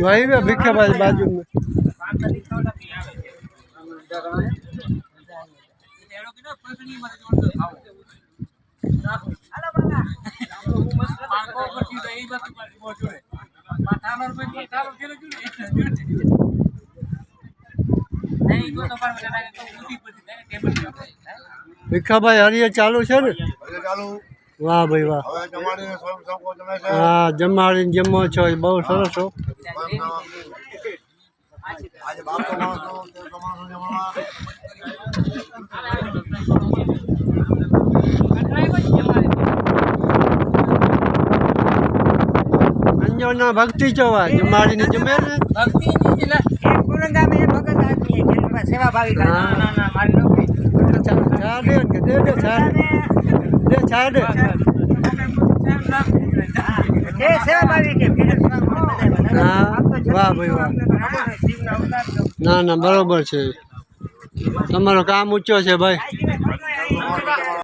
वही में भिक्खा भाई बाजू में भिक्खा भाई हरिये चालू है ने वाह भाई वाह हाँ जमाड़ी जमो छो बहुत सरस हो अंजोना भक्ति चोवा जमाड़ी ने जमे ने भक्ति नहीं जिला एक बुलंदा में भगत आदमी है जिनका सेवा भावी का ना ना मारी नौकरी छा दे छा दे ये सेवा भावी के फिर हाँ वाह भाई वाह ना ना बराबर है तमारो काम ऊंचो है भाई।